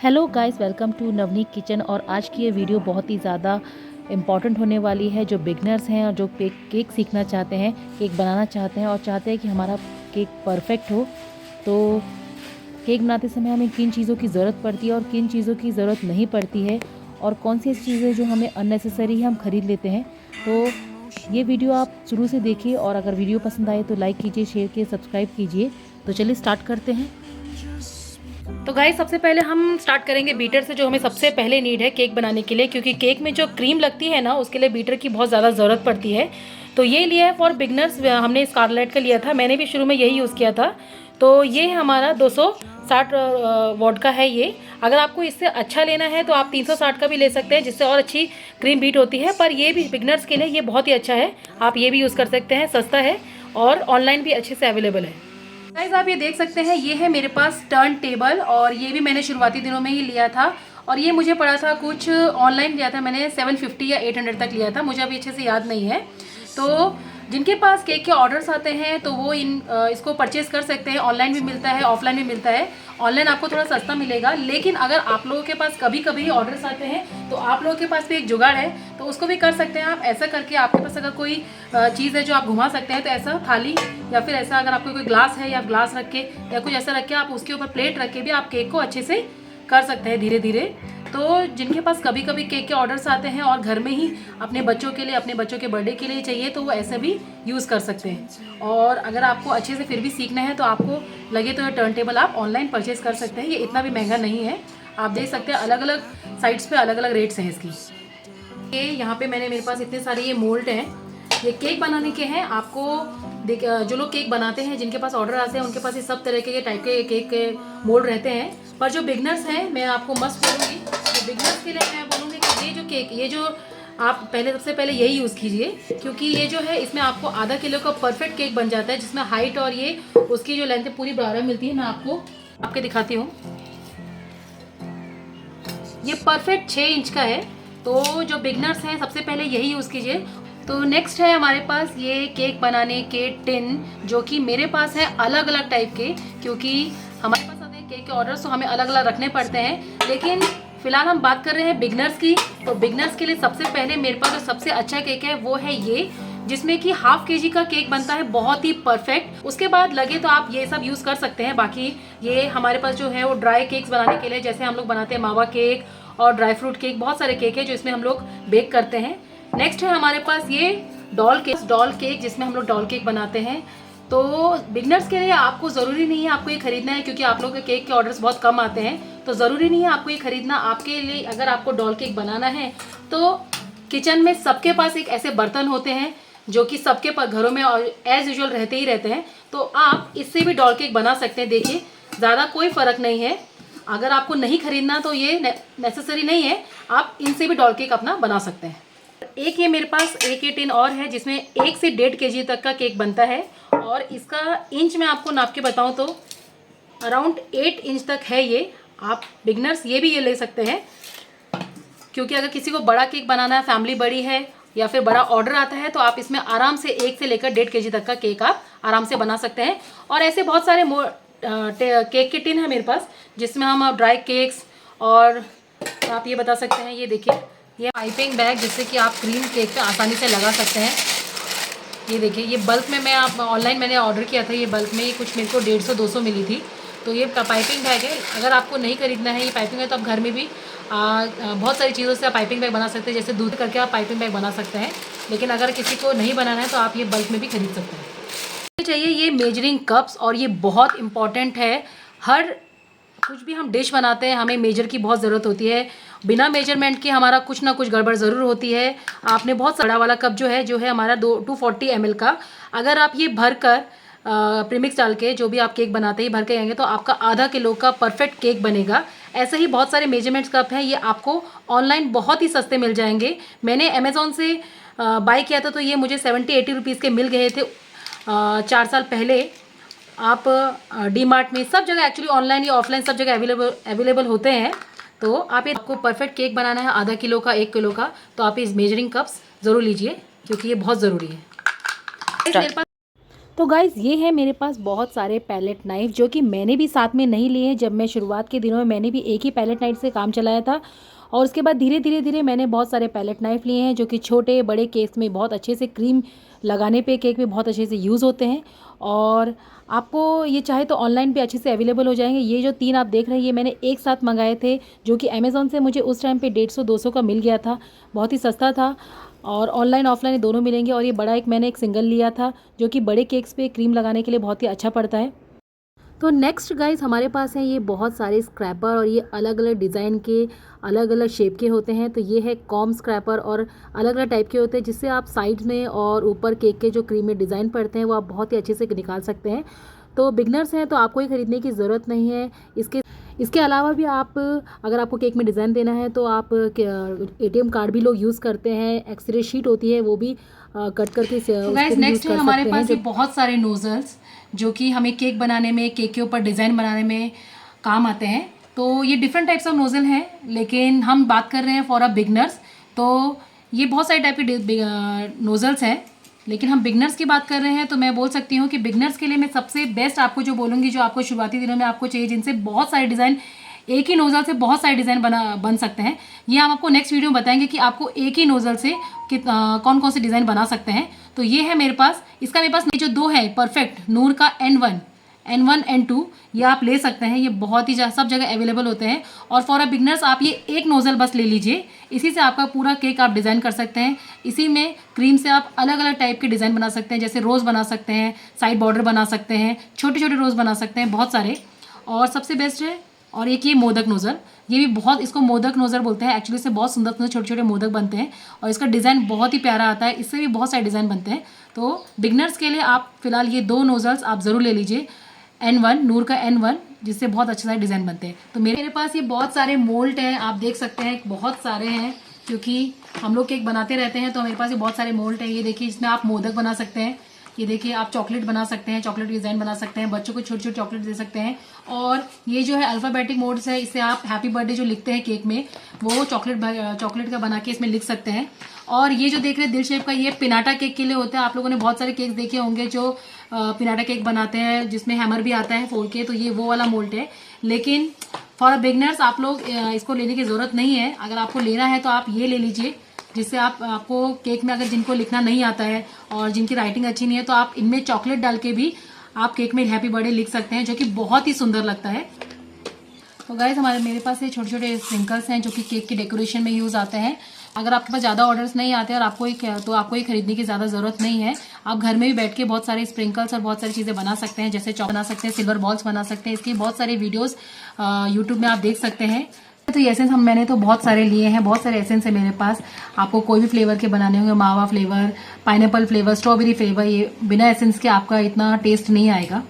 Hello guys, welcome to Navneet kitchen. और आज की ये वीडियो बहुत ही ज़्यादा इम्पॉर्टेंट होने वाली है। जो बिगनर्स हैं और जो केक सीखना चाहते हैं, केक बनाना चाहते हैं और चाहते हैं कि हमारा केक परफेक्ट हो, तो केक बनाते समय हमें किन चीज़ों की ज़रूरत पड़ती है और किन चीज़ों की ज़रूरत नहीं पड़ती है, और कौन सी ऐसी चीज़ें जो हमें अननेसेसरी हम ख़रीद लेते हैं। तो ये वीडियो आप शुरू से देखिए, और अगर वीडियो पसंद आए तो लाइक कीजिए, शेयर कीजिए, सब्सक्राइब कीजिए। तो चलिए स्टार्ट करते हैं। तो गाइस, सबसे पहले हम स्टार्ट करेंगे बीटर से, जो हमें सबसे पहले नीड है केक बनाने के लिए, क्योंकि केक में जो क्रीम लगती है ना, उसके लिए बीटर की बहुत ज़्यादा ज़रूरत पड़ती है। तो ये लिया है फॉर बिगनर्स, हमने स्कारलेट का लिया था, मैंने भी शुरू में यही यूज़ किया था। तो ये हमारा 260 वॉट का है ये। अगर आपको इससे अच्छा लेना है तो आप 360 का भी ले सकते हैं, जिससे और अच्छी क्रीम बीट होती है। पर ये भी बिगनर्स के लिए ये बहुत ही अच्छा है, आप ये भी यूज़ कर सकते हैं, सस्ता है और ऑनलाइन भी अच्छे से अवेलेबल है। गाइस, आप ये देख सकते हैं, ये है मेरे पास टर्न टेबल, और ये भी मैंने शुरुआती दिनों में ही लिया था। और ये मुझे पड़ा था कुछ ऑनलाइन लिया था मैंने, 750 या 800 तक लिया था, मुझे अभी अच्छे से याद नहीं है। तो जिनके पास केक के ऑर्डर्स आते हैं तो वो इसको परचेज कर सकते हैं। ऑनलाइन भी मिलता है, ऑफलाइन भी मिलता है। ऑनलाइन आपको थोड़ा सस्ता मिलेगा, लेकिन अगर आप लोगों के पास कभी कभी ऑर्डर्स आते हैं तो आप लोगों के पास भी एक जुगाड़ है, तो उसको भी कर सकते हैं आप। ऐसा करके आपके पास अगर कोई चीज़ है जो आप घुमा सकते हैं, तो ऐसा थाली या फिर ऐसा अगर आपको कोई ग्लास है, या ग्लास रख के या कुछ ऐसा रख के आप उसके ऊपर प्लेट रख के भी आप केक को अच्छे से कर सकते हैं धीरे धीरे। तो जिनके पास कभी कभी केक के ऑर्डर्स आते हैं और घर में ही अपने बच्चों के लिए, अपने बच्चों के बर्थडे के लिए चाहिए, तो वो ऐसे भी यूज़ कर सकते हैं। और अगर आपको अच्छे से फिर भी सीखना है तो आपको लगे तो ये टर्न टेबल आप ऑनलाइन परचेज कर सकते हैं। ये इतना भी महंगा नहीं है, आप देख सकते हैं अलग अलग साइट्स पे अलग अलग रेट्स हैं इसकी। ये यहाँ पे मेरे पास इतने सारे ये मोल्ड हैं, ये केक बनाने के हैं। आपको जो लोग केक बनाते हैं, जिनके पास ऑर्डर आते हैं, उनके पास ये सब तरह के टाइप के केक के मोल्ड रहते हैं। पर जो बिगनर्स हैं, मैं आपको मस्त बोलूँगी, तो बिगनर्स के लिए मैं बोलूँगी कि ये जो केक, ये जो आप सबसे पहले यही यूज़ कीजिए, क्योंकि ये जो है इसमें आपको आधा किलो का परफेक्ट केक बन जाता है, जिसमें हाइट और ये उसकी जो लेंथ है पूरी बराबर मिलती है। मैं आपके दिखाती हूँ, ये परफेक्ट 6 इंच का है। तो जो बिगनर्स हैं सबसे पहले यही यूज़ कीजिए। तो नेक्स्ट है हमारे पास ये केक बनाने के टिन, जो कि मेरे पास है अलग अलग टाइप के, क्योंकि हमारे पास आते हैं केक के ऑर्डर्स, तो हमें अलग अलग रखने पड़ते हैं। लेकिन फिलहाल हम बात कर रहे हैं बिगनर्स की। तो बिगनर्स के लिए सबसे पहले मेरे पास जो सबसे अच्छा केक है वो है ये, जिसमें कि ½ kg का केक बनता है, बहुत ही परफेक्ट। उसके बाद लगे तो आप ये सब यूज़ कर सकते हैं। बाकी ये हमारे पास जो है वो ड्राई केक्स बनाने के लिए, जैसे हम लोग बनाते हैं मावा केक और ड्राई फ्रूट केक, बहुत सारे केक है जो इसमें हम लोग बेक करते हैं। नेक्स्ट है हमारे पास ये डॉल केक, जिसमें हम लोग डॉल केक बनाते हैं। तो बिगनर्स के लिए आपको ज़रूरी नहीं है आपको ये खरीदना है, क्योंकि आप लोगों के केक के ऑर्डर्स बहुत कम आते हैं, तो ज़रूरी नहीं है आपको ये खरीदना। आपके लिए अगर आपको डॉल केक बनाना है, तो किचन में सबके पास एक ऐसे बर्तन होते हैं जो कि सबके घरों में एज यूजुअल रहते ही रहते हैं, तो आप इससे भी डॉल केक बना सकते हैं। देखिए, ज़्यादा कोई फ़र्क नहीं है। अगर आपको नहीं खरीदना तो ये नेसेसरी नहीं है, आप इनसे भी डॉल केक अपना बना सकते हैं। एक ये मेरे पास एक ये टिन और है, जिसमें 1 से 1.5 kg तक का केक बनता है, और इसका इंच मैं आपको नाप के बताऊं तो अराउंड 8 इंच तक है ये। आप बिगनर्स ये भी ये ले सकते हैं, क्योंकि अगर किसी को बड़ा केक बनाना है, फैमिली बड़ी है या फिर बड़ा ऑर्डर आता है, तो आप इसमें आराम से 1 से लेकर 1.5 kg तक का केक आप आराम से बना सकते हैं। और ऐसे बहुत सारे केक के टिन है मेरे पास, जिसमें हम ड्राई केक्स, और आप ये बता सकते हैं, ये देखिए ये पाइपिंग बैग, जिससे कि आप क्रीम केक पे आसानी से लगा सकते हैं। ये देखिए, ये बल्क में ऑनलाइन मैंने ऑर्डर किया था, ये बल्क में ये कुछ मेरे को 150-200 मिली थी। तो ये पाइपिंग बैग है। अगर आपको नहीं खरीदना है ये पाइपिंग बैग, तो आप घर में भी बहुत सारी चीज़ों से आप पाइपिंग बैग बना सकते हैं, जैसे दूध करके आप पाइपिंग बैग बना सकते हैं। लेकिन अगर किसी को नहीं बनाना है तो आप ये बल्क में भी खरीद सकते हैं। चाहिए ये मेजरिंग कप्स, और ये बहुत इंपॉर्टेंट है। हर कुछ भी हम डिश बनाते हैं, हमें मेजर की बहुत ज़रूरत होती है। बिना मेजरमेंट के हमारा कुछ ना कुछ गड़बड़ ज़रूर होती है। आपने बहुत बड़ा वाला कप जो है हमारा 240 ml का, अगर आप ये भर कर प्रीमिक्स डाल के जो भी आप केक बनाते हैं भर के आएंगे, तो आपका ½ किलो का परफेक्ट केक बनेगा। ऐसे ही बहुत सारे मेजरमेंट्स कप हैं, ये आपको ऑनलाइन बहुत ही सस्ते मिल जाएंगे। मैंने अमेज़ॉन से बाय किया था, तो ये मुझे 70-80 रुपीज़ के मिल गए थे 4 साल पहले। आप डी मार्ट में, सब जगह एक्चुअली ऑनलाइन या ऑफलाइन सब जगह अवेलेबल होते हैं। तो आप ये, आपको परफेक्ट केक बनाना है ½ किलो का, 1 किलो का, तो आप इस मेजरिंग कप्स ज़रूर लीजिए, क्योंकि ये बहुत ज़रूरी है। मेरे पास तो गाइज़ ये है मेरे पास बहुत सारे पैलेट नाइफ़ जो कि मैंने भी साथ में नहीं लिए हैं। जब मैं शुरुआत के दिनों में मैंने भी एक ही पैलेट नाइफ़ से काम चलाया था और उसके बाद धीरे धीरे मैंने बहुत सारे पैलेट नाइफ़ लिए हैं जो कि छोटे बड़े केक्स में बहुत अच्छे से क्रीम लगाने पे केक में बहुत अच्छे से यूज़ होते हैं। और आपको ये चाहे तो ऑनलाइन भी अच्छे से अवेलेबल हो जाएंगे। ये जो 3 आप देख रहे हैं ये मैंने एक साथ मंगाए थे जो कि अमेज़ॉन से मुझे उस टाइम पे 150-200 का मिल गया था, बहुत ही सस्ता था। और ऑनलाइन ऑफलाइन दोनों मिलेंगे। और ये बड़ा एक मैंने एक सिंगल लिया था जो कि बड़े केक्स पे क्रीम लगाने के लिए बहुत ही अच्छा पड़ता है। तो नेक्स्ट गाइस हमारे पास है ये बहुत सारे स्क्रैपर और ये अलग अलग डिज़ाइन के अलग अलग शेप के होते हैं। तो ये है कॉम स्क्रैपर और अलग अलग टाइप के होते हैं जिससे आप साइड में और ऊपर केक के जो क्रीम में डिज़ाइन पड़ते हैं वो आप बहुत ही अच्छे से निकाल सकते हैं। तो बिगनर्स हैं तो आपको ये ख़रीदने की ज़रूरत नहीं है। इसके अलावा भी आप अगर आपको केक में डिज़ाइन देना है तो आप ATM कार्ड भी लोग यूज़ करते हैं, एक्सरे शीट होती है वो भी कट करके तो गाइस नेक्स्ट है हमारे पास ये बहुत सारे नोजल्स जो कि हमें केक बनाने में, केक के ऊपर डिज़ाइन बनाने में काम आते हैं। तो ये डिफरेंट टाइप्स ऑफ नोज़ल हैं लेकिन हम बात कर रहे हैं फॉर अ बिगनर्स। तो ये बहुत सारे टाइप के नोज़ल्स हैं लेकिन हम बिगनर्स की बात कर रहे हैं। तो मैं बोल सकती हूँ कि बिगनर्स के लिए मैं सबसे बेस्ट आपको जो बोलूँगी, जो आपको शुरुआती दिनों में आपको चाहिए, जिनसे बहुत सारे डिज़ाइन, एक ही नोज़ल से बहुत सारे डिज़ाइन बन सकते हैं। ये हम आपको नेक्स्ट वीडियो में बताएंगे कि आपको एक ही नोज़ल से कौन कौन से डिज़ाइन बना सकते हैं। तो ये है मेरे पास, इसका मेरे पास जो 2 है परफेक्ट नूर का N1 N2 ये आप ले सकते हैं। ये बहुत ही सब जगह अवेलेबल होते हैं। और फॉर अ बिगनर्स आप ये एक नोज़ल बस ले लीजिए, इसी से आपका पूरा केक आप डिज़ाइन कर सकते हैं। इसी में क्रीम से आप अलग अलग टाइप के डिज़ाइन बना सकते हैं, जैसे रोज़ बना सकते हैं, साइड बॉर्डर बना सकते हैं, छोटे छोटे रोज़ बना सकते हैं, बहुत सारे। और सबसे बेस्ट है और एक ये मोदक नोज़ल, ये भी बहुत, इसको मोदक नोज़ल बोलते हैं एक्चुअली। इससे बहुत सुंदर सुंदर छोटे छोटे मोदक बनते हैं और इसका डिज़ाइन बहुत ही प्यारा आता है। इससे भी बहुत सारे डिज़ाइन बनते हैं। तो बिगनर्स के लिए आप फिलहाल ये 2 नोज़ल्स आप ज़रूर ले लीजिए, N1 नूर का N1, जिससे बहुत अच्छे सारे डिज़ाइन बनते हैं। तो मेरे पास ये बहुत सारे मोल्ड हैं, आप देख सकते हैं बहुत सारे हैं क्योंकि हम लोग केक बनाते रहते हैं। तो मेरे पास ये बहुत सारे मोल्ड हैं। ये देखिए इसमें आप मोदक बना सकते हैं, ये देखिए आप चॉकलेट बना सकते हैं, चॉकलेट डिज़ाइन बना सकते हैं, बच्चों को छोटे छोटे चॉकलेट दे सकते हैं। और ये जो है अल्फ़ाबेटिक मोड्स है, इससे आप हैप्पी बर्थडे जो लिखते हैं केक में वो चॉकलेट का बना के इसमें लिख सकते हैं। और ये जो देख रहे हैं दिल शेप का, ये पिनाटा केक के लिए होता है। आप लोगों ने बहुत सारे केक देखे होंगे जो पिनाटा केक बनाते हैं जिसमें हैमर भी आता है फोड़ के, तो ये वो वाला मोल्ड है। लेकिन फॉर बिगनर्स आप लोग इसको लेने की ज़रूरत नहीं है। अगर आपको लेना है तो आप ये ले लीजिए, जिससे आपको केक में अगर जिनको लिखना नहीं आता है और जिनकी राइटिंग अच्छी नहीं है तो आप इनमें चॉकलेट डाल के भी आप केक में हैप्पी बर्थडे लिख सकते हैं, जो कि बहुत ही सुंदर लगता है। तो गाइस मेरे पास ये छोटे छोटे स्प्रिंकल्स हैं जो कि केक की डेकोरेशन में यूज़ आते हैं। अगर आपके पास ज़्यादा ऑर्डर्स नहीं आते और आपको ये खरीदने की ज़्यादा ज़रूरत नहीं है। आप घर में भी बैठ के बहुत सारे स्प्रिंकल्स और बहुत सारी चीज़ें बना सकते हैं, जैसे चॉक बना सकते हैं, सिल्वर बॉल्स बना सकते हैं। इसकी बहुत सारी वीडियोस यूट्यूब में आप देख सकते हैं। तो ये एसेंस मैंने तो बहुत सारे लिए हैं, बहुत सारे एसेंस है मेरे पास। आपको कोई भी फ्लेवर के बनाने होंगे, मावा flavour, pineapple flavour, strawberry flavour, ये बिना एसेंस के आपका इतना टेस्ट नहीं आएगा।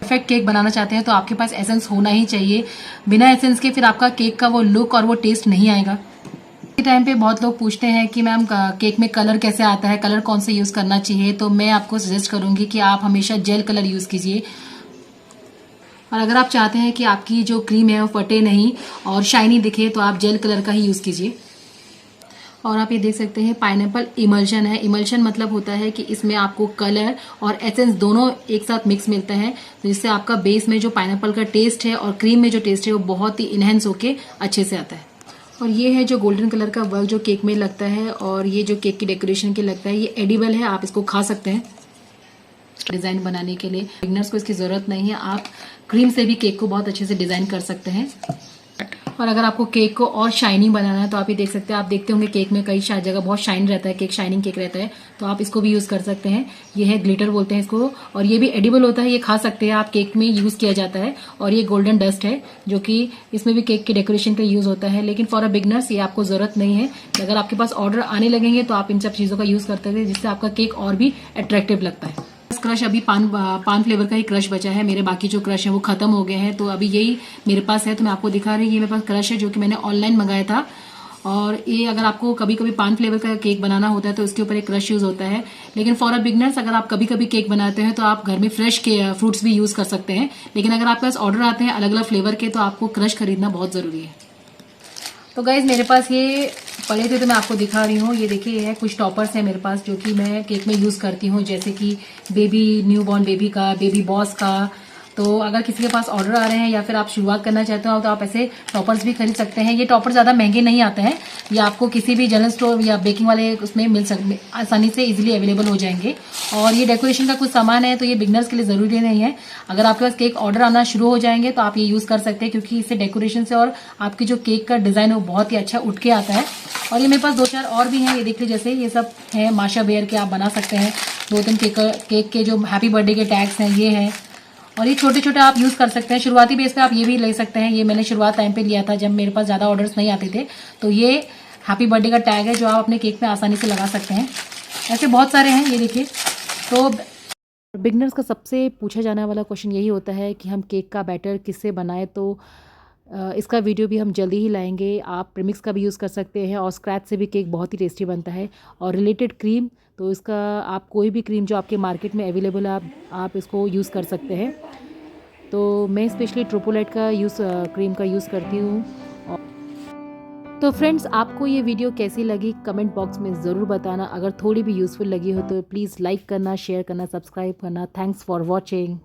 परफेक्ट केक बनाना चाहते हैं तो आपके पास एसेंस होना ही चाहिए। बिना एसेंस के फिर आपका केक का वो लुक और वो टेस्ट नहीं आएगा। इस टाइम पे बहुत लोग पूछते हैं कि मैम केक में कलर कैसे आता है, कलर कौन सा यूज़ करना चाहिए। तो मैं आपको सजेस्ट करूंगी कि आप हमेशा जेल कलर यूज़ कीजिए। और अगर आप चाहते हैं कि आपकी जो क्रीम है वो फटे नहीं और शाइनी दिखे तो आप जेल कलर का ही यूज़ कीजिए। और आप ये देख सकते हैं पाइनएप्पल इमल्शन है। इमल्शन मतलब होता है कि इसमें आपको कलर और एसेंस दोनों एक साथ मिक्स मिलता है, तो जिससे आपका बेस में जो पाइनएप्पल का टेस्ट है और क्रीम में जो टेस्ट है वो बहुत ही इनहेंस होके अच्छे से आता है। और ये है जो गोल्डन कलर का वर्क जो केक में लगता है और ये जो केक की डेकोरेशन के लगता है, ये एडिबल है, आप इसको खा सकते हैं। डिज़ाइन बनाने के लिए बिगनर्स को इसकी ज़रूरत नहीं है, आप क्रीम से भी केक को बहुत अच्छे से डिज़ाइन कर सकते हैं। और अगर आपको केक को और शाइनिंग बनाना है तो आप ये देख सकते हैं, आप देखते होंगे केक में कई जगह बहुत शाइन रहता है, केक शाइनिंग केक रहता है, तो आप इसको भी यूज़ कर सकते हैं। ये है ग्लिटर बोलते हैं इसको, और ये भी एडिबल होता है, ये खा सकते हैं आप, केक में यूज़ किया जाता है। और ये गोल्डन डस्ट है जो कि इसमें भी केक के डेकोरेशन के लिए यूज़ होता है, लेकिन फॉर अ बिगनर्स ये आपको ज़रूरत नहीं है। अगर आपके पास ऑर्डर आने लगेंगे तो आप इन सब चीज़ों का यूज़ करते हैं, जिससे आपका केक और भी अट्रैक्टिव लगता है। क्रश अभी पान फ्लेवर का ही क्रश बचा है, मेरे बाकी जो क्रश है वो खत्म हो गए हैं, तो अभी यही मेरे पास है, तो मैं आपको दिखा रही हूँ। ये मेरे पास क्रश है जो कि मैंने ऑनलाइन मंगाया था। और ये अगर आपको कभी कभी पान फ्लेवर का केक बनाना होता है तो इसके ऊपर एक क्रश यूज़ होता है। लेकिन फॉर अ बिगनर्स अगर आप कभी कभी केक बनाते हैं तो आप घर में फ्रेश फ्रूट्स भी यूज़ कर सकते हैं, लेकिन अगर आपके पास ऑर्डर आते हैं अलग अलग फ्लेवर के तो आपको क्रश खरीदना बहुत ज़रूरी है। तो गाइज मेरे पास ये पले थे तो मैं आपको दिखा रही हूँ। ये देखिए, ये है कुछ टॉपर्स हैं मेरे पास जो कि मैं केक में यूज़ करती हूँ, जैसे कि बेबी, न्यूबॉर्न बेबी का, बेबी बॉस का। तो अगर किसी के पास ऑर्डर आ रहे हैं या फिर आप शुरुआत करना चाहते हो तो आप ऐसे टॉपर्स भी खरीद सकते हैं। ये टॉपर ज़्यादा महंगे नहीं आते हैं, ये आपको किसी भी जनरल स्टोर या बेकिंग वाले उसमें मिल सकते, आसानी से इजीली अवेलेबल हो जाएंगे। और ये डेकोरेशन का कुछ सामान है, तो ये बिगनर्स के लिए ज़रूरी नहीं है। अगर आपके पास केक ऑर्डर आना शुरू हो जाएंगे तो आप ये यूज़ कर सकते हैं, क्योंकि इससे डेकोरेशन से और आपकी जो केक का डिज़ाइन है वो बहुत ही अच्छा उठ के आता है। और ये मेरे पास 2-4 और भी हैं, ये देख लीजिए। जैसे ये सब है माशा बेयर के, आप बना सकते हैं। 2-3 केक के जो हैप्पी बर्थडे के टैग्स हैं ये हैं। और ये छोटे छोटे आप यूज़ कर सकते हैं, शुरुआती बेस पे आप ये भी ले सकते हैं। ये मैंने शुरुआत टाइम पे लिया था जब मेरे पास ज़्यादा ऑर्डर्स नहीं आते थे। तो ये हैप्पी बर्थडे का टैग है जो आप अपने केक में आसानी से लगा सकते हैं। ऐसे बहुत सारे हैं, ये देखिए। तो बिगनर्स का सबसे पूछा जाने वाला क्वेश्चन यही होता है कि हम केक का बैटर किससे बनाएं। तो इसका वीडियो भी हम जल्दी ही लाएंगे। आप प्रीमिक्स का भी यूज़ कर सकते हैं और स्क्रैच से भी केक बहुत ही टेस्टी बनता है। और रिलेटेड क्रीम, तो इसका आप कोई भी क्रीम जो आपके मार्केट में अवेलेबल है आप इसको यूज़ कर सकते हैं। तो मैं स्पेशली ट्रोपोलाइट का क्रीम का यूज़ करती हूँ। तो फ्रेंड्स, आपको ये वीडियो कैसी लगी कमेंट बॉक्स में ज़रूर बताना। अगर थोड़ी भी यूज़फुल लगी हो तो प्लीज़ लाइक करना, शेयर करना, सब्सक्राइब करना। Thanks for watching.